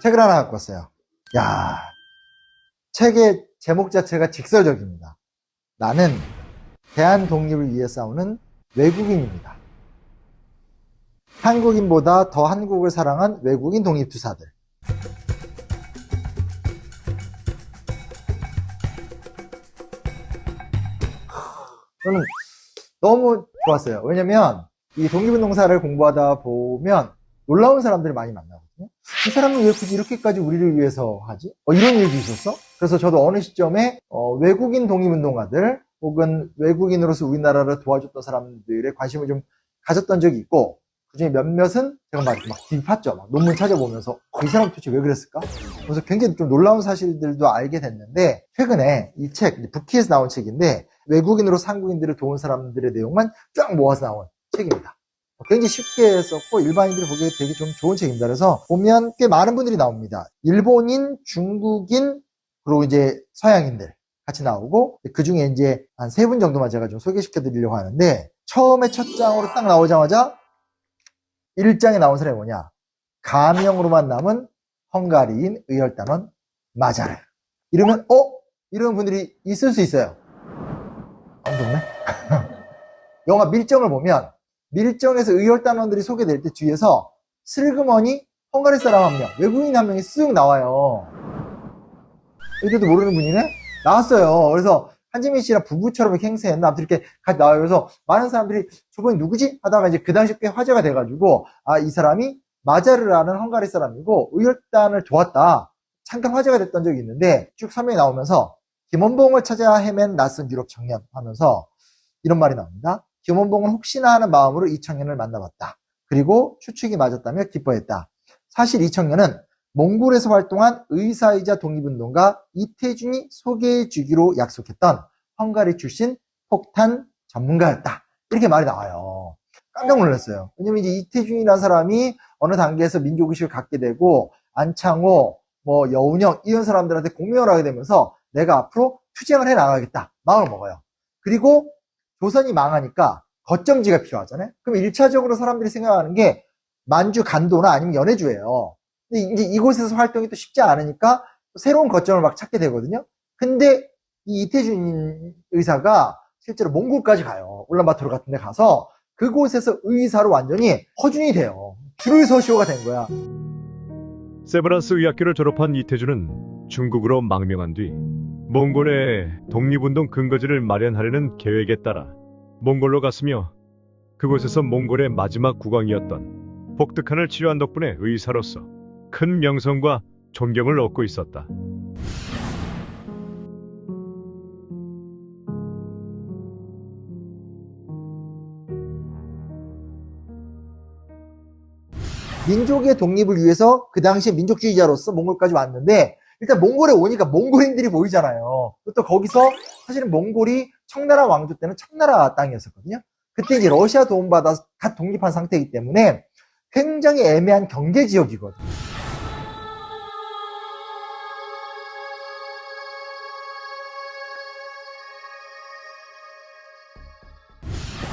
책을 하나 갖고 왔어요. 야, 책의 제목 자체가 직설적입니다. 나는 대한 독립을 위해 싸우는 외국인입니다. 한국인보다 더 한국을 사랑한 외국인 독립투사들. 저는 너무 좋았어요. 왜냐면 이 독립운동사를 공부하다 보면 놀라운 사람들을 많이 만나거든요. 이 사람은 왜 굳이 이렇게까지 우리를 위해서 하지? 이런 일도 있었어? 그래서 저도 어느 시점에 외국인 독립운동가들 혹은 외국인으로서 우리나라를 도와줬던 사람들의 관심을 좀 가졌던 적이 있고, 그중에 몇몇은 제가 막 딥팠죠. 막 논문 찾아보면서 이 사람 도대체 왜 그랬을까? 그래서 굉장히 좀 놀라운 사실들도 알게 됐는데, 최근에 이 책, 부키에서 나온 책인데 외국인으로서 한국인들을 도운 사람들의 내용만 쫙 모아서 나온 책입니다. 굉장히 쉽게 썼고 일반인들이 보기에 되게 좀 좋은 책입니다. 그래서 보면 꽤 많은 분들이 나옵니다. 일본인, 중국인, 그리고 이제 서양인들 같이 나오고, 그 중에 이제 한 3분 정도만 제가 좀 소개시켜 드리려고 하는데, 처음에 첫 장으로 딱 나오자마자 1장에 나온 사람이 뭐냐? 가명으로만 남은 헝가리인 의열단원 마자르. 이러면 이런 분들이 있을 수 있어요. 아무도 없네? 영화 밀정을 보면 밀정에서 의열단원들이 소개될 때 뒤에서 슬그머니 헝가리 사람 한 명, 외국인 한 명이 쓱 나와요. 이때도 모르는 분이네? 나왔어요. 그래서 한지민 씨랑 부부처럼 이렇게 행세했나? 아무튼 이렇게 같이 나와요. 그래서 많은 사람들이 저분이 누구지? 하다가 이제 그 당시 꽤 화제가 돼가지고, 이 사람이 마자르라는 헝가리 사람이고 의열단을 도왔다. 잠깐 화제가 됐던 적이 있는데, 쭉 설명이 나오면서 김원봉을 찾아 헤맨 낯선 유럽 청년 하면서 이런 말이 나옵니다. 김원봉은 혹시나 하는 마음으로 이 청년을 만나봤다. 그리고 추측이 맞았다며 기뻐했다. 사실 이 청년은 몽골에서 활동한 의사이자 독립운동가 이태준이 소개해주기로 약속했던 헝가리 출신 폭탄 전문가였다. 이렇게 말이 나와요. 깜짝 놀랐어요. 왜냐면 이제 이태준이라는 사람이 어느 단계에서 민족의식을 갖게 되고, 안창호, 여운형 이런 사람들한테 공명을 하게 되면서 내가 앞으로 투쟁을 해 나가겠다 마음을 먹어요. 그리고 조선이 망하니까 거점지가 필요하잖아요. 그럼 1차적으로 사람들이 생각하는 게 만주 간도나 아니면 연해주예요. 근데 이제 이곳에서 활동이 또 쉽지 않으니까 새로운 거점을 막 찾게 되거든요. 근데 이 이태준 의사가 실제로 몽골까지 가요. 울란바토르 같은 데 가서 그곳에서 의사로 완전히 허준이 돼요. 줄을 서시오가 된 거야. 세브란스 의학교를 졸업한 이태준은 중국으로 망명한 뒤 몽골에 독립운동 근거지를 마련하려는 계획에 따라 몽골로 갔으며, 그곳에서 몽골의 마지막 국왕이었던 복득한을 치료한 덕분에 의사로서 큰 명성과 존경을 얻고 있었다. 민족의 독립을 위해서 그 당시에 민족주의자로서 몽골까지 왔는데, 일단 몽골에 오니까 몽골인들이 보이잖아요. 또 거기서 사실은 몽골이 청나라 왕조 때는 청나라 땅이었었거든요. 그때 이제 러시아 도움받아 갓 독립한 상태이기 때문에 굉장히 애매한 경계 지역이거든요.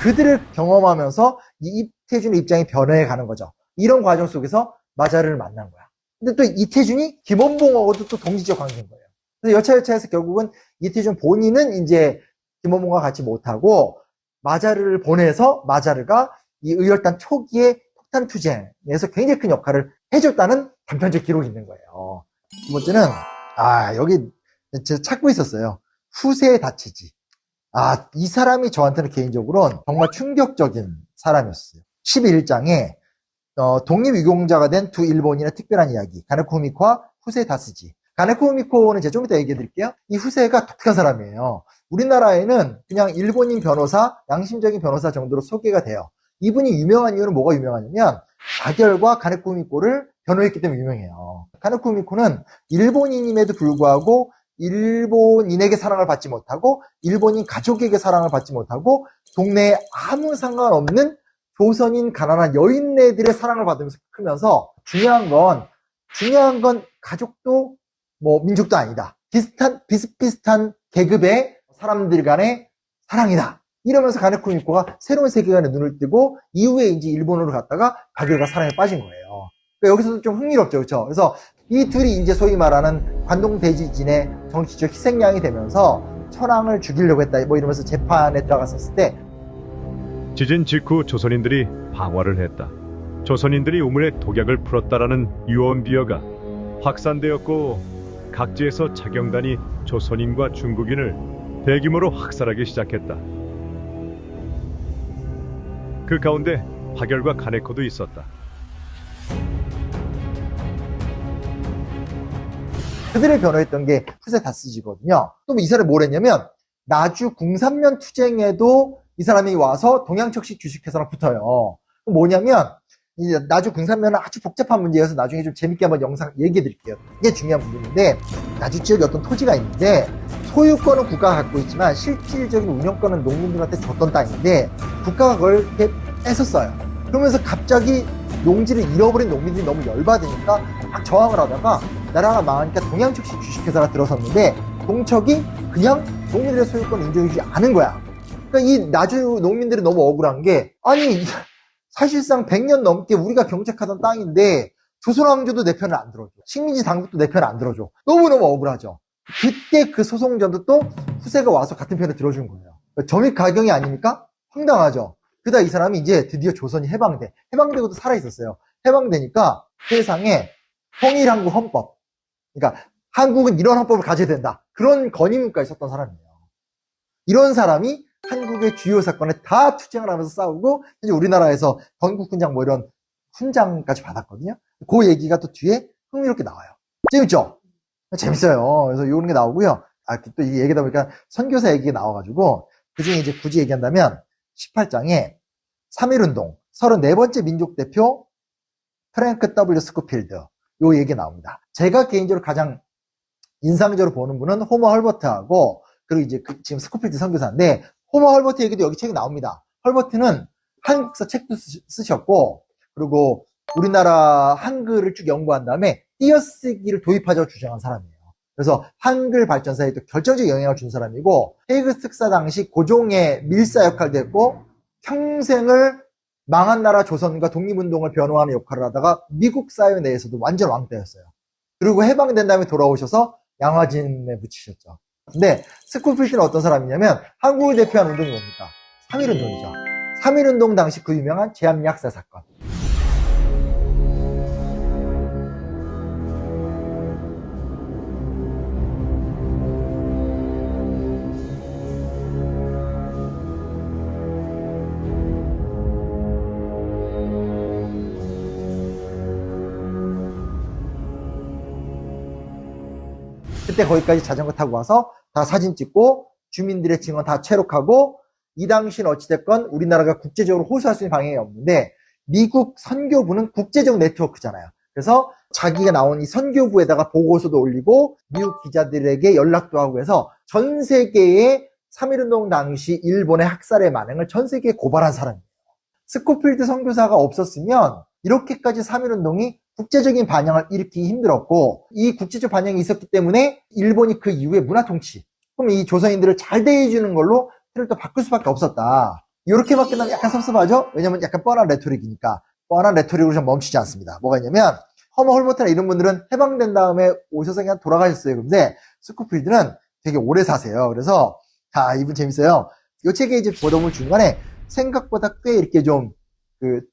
그들을 경험하면서 이 이태준의 입장이 변해가는 거죠. 이런 과정 속에서 마자르를 만난 거야. 근데 또 이태준이 김원봉하고도 또 동지적 관계인 거예요. 그래서 여차여차해서 결국은 이태준 본인은 이제 김원봉과 같이 못하고 마자르를 보내서 마자르가 이 의열단 초기에 폭탄 투쟁에서 굉장히 큰 역할을 해줬다는 단편적 기록이 있는 거예요. 두 번째는 여기 제가 찾고 있었어요. 후세에 다치지. 이 사람이 저한테는 개인적으로는 정말 충격적인 사람이었어요. 11장에 독립유공자가 된 두 일본인의 특별한 이야기, 가네코 후미코와 후세 다스지. 가네코 후미코는 제가 좀 이따 얘기해 드릴게요. 이 후세가 독특한 사람이에요. 우리나라에는 그냥 일본인 변호사, 양심적인 변호사 정도로 소개가 돼요. 이분이 유명한 이유는 뭐가 유명하냐면 다결과 가네코 후미코를 변호했기 때문에 유명해요. 가네코 후미코는 일본인임에도 불구하고 일본인에게 사랑을 받지 못하고 일본인 가족에게 사랑을 받지 못하고 동네에 아무 상관없는 조선인 가난한 여인네들의 사랑을 받으면서 크면서, 중요한 건 가족도 뭐 민족도 아니다. 비슷비슷한 계급의 사람들 간의 사랑이다. 이러면서 가네코니코가 새로운 세계관에 눈을 뜨고 이후에 이제 일본으로 갔다가 박열과 사랑에 빠진 거예요. 그러니까 여기서도 좀 흥미롭죠, 그렇죠? 그래서 이 둘이 이제 소위 말하는 관동대지진의 정치적 희생양이 되면서 천황을 죽이려고 했다. 뭐 이러면서 재판에 들어갔었을 때 지진 직후 조선인들이 방화를 했다. 조선인들이 우물에 독약을 풀었다라는 유언비어가 확산되었고 각지에서 자경단이 조선인과 중국인을 대규모로 학살하기 시작했다. 그 가운데 박열과 가네코도 있었다. 그들을 변호했던 게 후세 다스지거든요. 또 이 사람이 뭘 했냐면 나주 궁산면 투쟁에도 이 사람이 와서 동양척식 주식회사랑 붙어요. 뭐냐면 이 나주 궁산면은 아주 복잡한 문제여서 나중에 좀 재밌게 한번 영상 얘기해 드릴게요. 이게 중요한 부분인데 나주 지역에 어떤 토지가 있는데 소유권은 국가가 갖고 있지만 실질적인 운영권은 농민들한테 줬던 땅인데 국가가 그걸 이렇게 뺏었어요. 그러면서 갑자기 농지를 잃어버린 농민들이 너무 열받으니까 막 저항을 하다가 나라가 망하니까 동양척식 주식회사가 들어섰는데 동척이 그냥 농민들의 소유권을 인정해주지 않은 거야. 그러니까 이 나주 농민들이 너무 억울한 게 아니 사실상 100년 넘게 우리가 경작하던 땅인데 조선왕조도 내 편을 안 들어줘. 식민지 당국도 내 편을 안 들어줘. 너무너무 억울하죠. 그때 그 소송전도 또 후세가 와서 같은 편을 들어준 거예요. 점입가경이 아닙니까? 황당하죠. 그러다 이 사람이 이제 드디어 조선이 해방돼. 해방되고도 살아있었어요. 해방되니까 세상에 통일한국 헌법. 그러니까 한국은 이런 헌법을 가져야 된다. 그런 건의문까지 썼던 사람이에요. 이런 사람이 한국의 주요 사건에 다 투쟁을 하면서 싸우고 이제 우리나라에서 건국훈장 뭐 이런 훈장까지 받았거든요. 그 얘기가 또 뒤에 흥미롭게 나와요. 재밌죠? 재밌어요. 그래서 이런 게 나오고요. 또 이 얘기다 보니까 선교사 얘기가 나와가지고 그중에 이제 굳이 얘기한다면 18장에 3.1운동 34번째 민족 대표 프랭크 W. 스코필드 요 얘기 나옵니다. 제가 개인적으로 가장 인상적으로 보는 분은 호머 헐버트하고 그리고 이제 지금 스코필드 선교사인데 호머 헐버트 얘기도 여기 책에 나옵니다. 헐버트는 한국사 책도 쓰셨고 그리고 우리나라 한글을 쭉 연구한 다음에 띄어쓰기를 도입하자고 주장한 사람이에요. 그래서 한글 발전사에 또 결정적 영향을 준 사람이고 헤이그 특사 당시 고종의 밀사 역할도 했고 평생을 망한 나라 조선과 독립운동을 변호하는 역할을 하다가 미국 사회 내에서도 완전 왕따였어요. 그리고 해방된 다음에 돌아오셔서 양화진에 묻히셨죠. 근데 스코필드는 어떤 사람이냐면 한국을 대표한 운동이 뭡니까? 3.1운동이죠. 3.1운동 당시 그 유명한 제암약사 사건. 그때 거기까지 자전거 타고 와서 다 사진 찍고 주민들의 증언 다 체록하고 이 당시는 어찌됐건 우리나라가 국제적으로 호소할 수 있는 방향이 없는데 미국 선교부는 국제적 네트워크잖아요. 그래서 자기가 나온 이 선교부에다가 보고서도 올리고 미국 기자들에게 연락도 하고 해서 전 세계의 3.1운동 당시 일본의 학살의 만행을 전 세계에 고발한 사람이에요. 스코필드 선교사가 없었으면 이렇게까지 3.1운동이 국제적인 반향을 일으키기 힘들었고 이 국제적 반향이 있었기 때문에 일본이 그 이후에 문화통치 그럼 이 조선인들을 잘 대해주는 걸로 틀을 또 바꿀 수밖에 없었다. 이렇게밖에 나면 약간 섭섭하죠? 왜냐면 약간 뻔한 레토릭이니까 뻔한 레토릭으로 좀 멈추지 않습니다. 뭐가 있냐면 허머 홀버트나 이런 분들은 해방된 다음에 오셔서 그냥 돌아가셨어요. 근데 스코필드는 되게 오래 사세요. 그래서 이분 재밌어요. 이 책에 이제 보도물 중간에 생각보다 꽤 이렇게 좀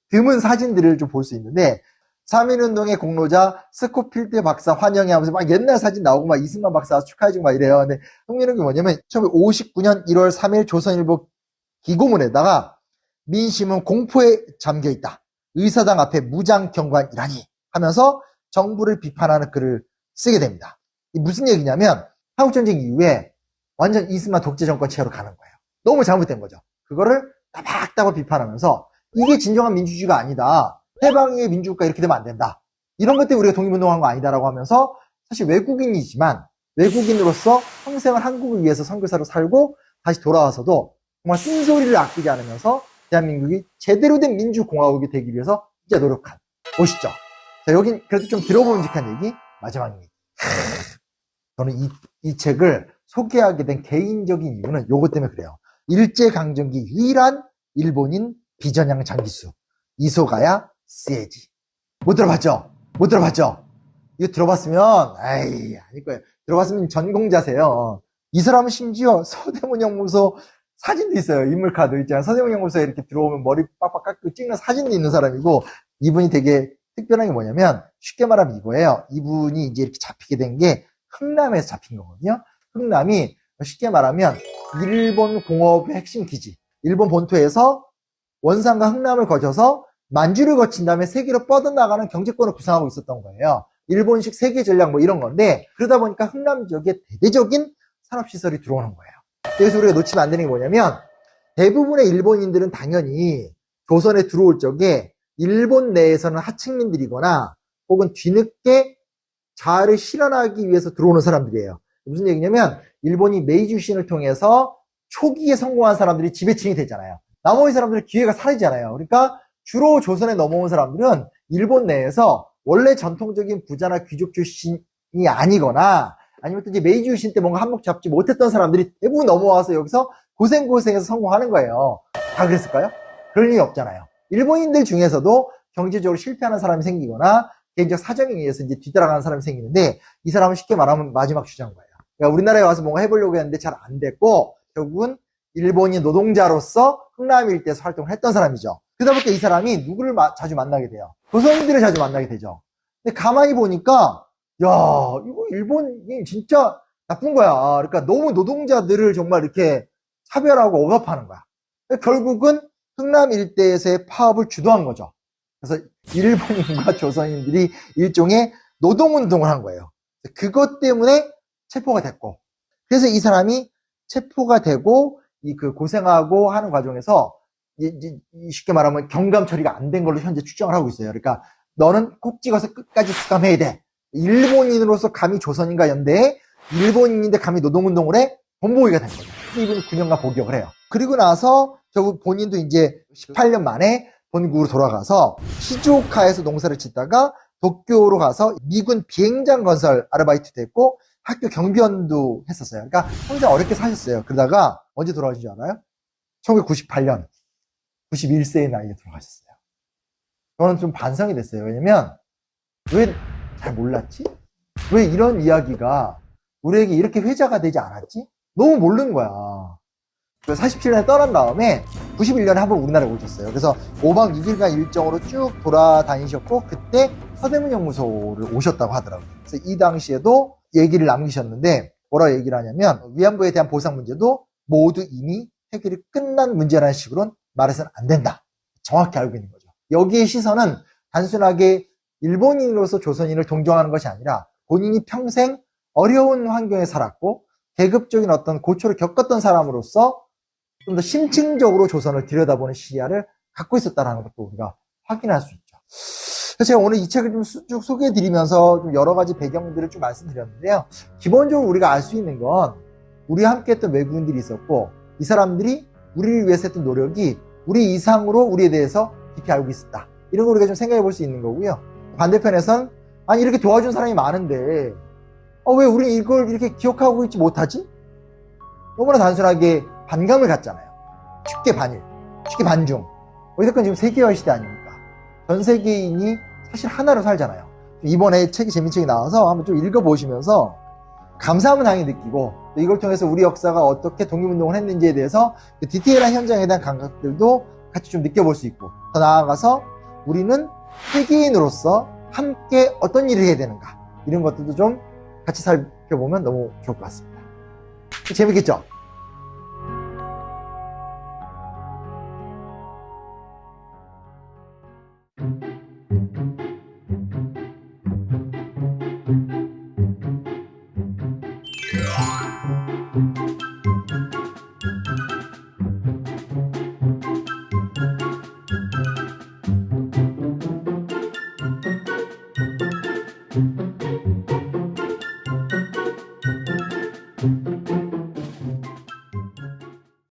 드문 사진들을 좀 볼 수 있는데 3.1운동의 공로자 스코필드 박사 환영해 하면서 막 옛날 사진 나오고 막 이승만 박사 축하해주고 막 이래요. 근데 흥미로운 게 뭐냐면 1959년 1월 3일 조선일보 기고문에다가 민심은 공포에 잠겨 있다. 의사당 앞에 무장 경관이라니 하면서 정부를 비판하는 글을 쓰게 됩니다. 이 무슨 얘기냐면 한국전쟁 이후에 완전 이승만 독재 정권 체제로 가는 거예요. 너무 잘못된 거죠. 그거를 따박따박 비판하면서 이게 진정한 민주주의가 아니다. 해방의 민주국가 이렇게 되면 안 된다. 이런 것 때문에 우리가 독립운동한 거 아니다라고 하면서 사실 외국인이지만 외국인으로서 평생을 한국을 위해서 선교사로 살고 다시 돌아와서도 정말 쓴소리를 아끼지 않으면서 대한민국이 제대로 된 민주공화국이 되기 위해서 진짜 노력한. 보시죠. 자, 여긴 그래도 좀 들어보면 직한 얘기. 마지막 얘기. 저는 이 책을 소개하게 된 개인적인 이유는 요것 때문에 그래요. 일제강점기 유일한 일본인 비전향 장기수 이소가야 스에지. 못 들어봤죠? 못 들어봤죠? 이거 들어봤으면 아닐 거예요. 들어봤으면 전공자세요. 이 사람은 심지어 서대문 연구소 사진도 있어요. 인물카드 있잖아요. 서대문 연구소에 이렇게 들어오면 머리 빡빡 깎고 찍는 사진도 있는 사람이고, 이분이 되게 특별한 게 뭐냐면 쉽게 말하면 이거예요. 이분이 이제 이렇게 잡히게 된 게 흥남에서 잡힌 거거든요. 흥남이 쉽게 말하면 일본 공업의 핵심 기지, 일본 본토에서 원산과 흥남을 거쳐서 만주를 거친 다음에 세계로 뻗어나가는 경제권을 구상하고 있었던 거예요. 일본식 세계 전략 뭐 이런 건데, 그러다 보니까 흥남 지역에 대대적인 산업시설이 들어오는 거예요. 그래서 우리가 놓치면 안 되는 게 뭐냐면, 대부분의 일본인들은 당연히 조선에 들어올 적에 일본 내에서는 하층민들이거나 혹은 뒤늦게 자아를 실현하기 위해서 들어오는 사람들이에요. 무슨 얘기냐면, 일본이 메이지 유신을 통해서 초기에 성공한 사람들이 지배층이 되잖아요. 나머지 사람들은 기회가 사라지잖아요. 그러니까 주로 조선에 넘어온 사람들은 일본 내에서 원래 전통적인 부자나 귀족 출신이 아니거나, 아니면 또 이제 메이지 유신 때 뭔가 한몫 잡지 못했던 사람들이 대부분 넘어와서 여기서 고생고생해서 성공하는 거예요. 다 그랬을까요? 그럴 일이 없잖아요. 일본인들 중에서도 경제적으로 실패하는 사람이 생기거나 개인적 사정에 의해서 이제 뒤따라가는 사람이 생기는데, 이 사람은 쉽게 말하면 마지막 주자인 거예요. 그러니까 우리나라에 와서 뭔가 해보려고 했는데 잘 안 됐고, 결국은 일본인 노동자로서 흥남 일대에서 활동을 했던 사람이죠. 그러다 보니까 이 사람이 누구를 자주 만나게 돼요? 조선인들을 자주 만나게 되죠. 근데 가만히 보니까, 야, 이거 일본이 진짜 나쁜 거야. 그러니까 너무 노동자들을 정말 이렇게 차별하고 억압하는 거야. 결국은 흥남 일대에서의 파업을 주도한 거죠. 그래서 일본인과 조선인들이 일종의 노동운동을 한 거예요. 그것 때문에 체포가 됐고, 그래서 이 사람이 체포가 되고 그 고생하고 하는 과정에서 쉽게 말하면 경감 처리가 안 된 걸로 현재 추정을 하고 있어요. 그러니까 너는 꼭 찍어서 끝까지 수감해야 돼. 일본인으로서 감히 조선인과 연대해, 일본인인데 감히 노동운동을 해, 본보기가 된 거죠. 그래서 이분이 9년간 복역을 해요. 그리고 나서 결국 본인도 이제 18년 만에 본국으로 돌아가서 시즈오카에서 농사를 짓다가 도쿄로 가서 미군 비행장 건설 아르바이트도 했고 학교 경비원도 했었어요. 그러니까 평생 어렵게 사셨어요. 그러다가 언제 돌아가신 줄 알아요? 1998년 91세의 나이에 돌아가셨어요. 저는 좀 반성이 됐어요. 왜냐면 왜 잘 몰랐지? 왜 이런 이야기가 우리에게 이렇게 회자가 되지 않았지? 너무 모르는 거야. 47년에 떠난 다음에 91년에 한번 우리나라에 오셨어요. 그래서 5박 6일간 일정으로 쭉 돌아다니셨고, 그때 서대문 연구소를 오셨다고 하더라고요. 그래서 이 당시에도 얘기를 남기셨는데, 뭐라고 얘기를 하냐면, 위안부에 대한 보상 문제도 모두 이미 해결이 끝난 문제라는 식으로는 말해서는 안 된다. 정확히 알고 있는 거죠. 여기에 시선은 단순하게 일본인으로서 조선인을 동정하는 것이 아니라, 본인이 평생 어려운 환경에 살았고 계급적인 어떤 고초를 겪었던 사람으로서 좀 더 심층적으로 조선을 들여다보는 시야를 갖고 있었다는 것도 우리가 확인할 수 있죠. 그래서 제가 오늘 이 책을 좀 쭉 소개해드리면서 좀 여러 가지 배경들을 좀 말씀드렸는데요. 기본적으로 우리가 알 수 있는 건, 우리와 함께 했던 외국인들이 있었고, 이 사람들이 우리를 위해서 했던 노력이 우리 이상으로 우리에 대해서 깊이 알고 있었다. 이런 걸 우리가 좀 생각해 볼 수 있는 거고요. 반대편에선, 아니 이렇게 도와준 사람이 많은데 왜 우리 이걸 이렇게 기억하고 있지 못하지? 너무나 단순하게 반감을 갖잖아요. 쉽게 반일, 쉽게 반중. 어쨌든 지금 세계화 시대 아닙니까? 전 세계인이 사실 하나로 살잖아요. 이번에 재밌는 책이 나와서 한번 좀 읽어보시면서 감사함은 당연히 느끼고, 또 이걸 통해서 우리 역사가 어떻게 독립운동을 했는지에 대해서 그 디테일한 현장에 대한 감각들도 같이 좀 느껴볼 수 있고, 더 나아가서 우리는 세계인으로서 함께 어떤 일을 해야 되는가, 이런 것들도 좀 같이 살펴보면 너무 좋을 것 같습니다. 재밌겠죠?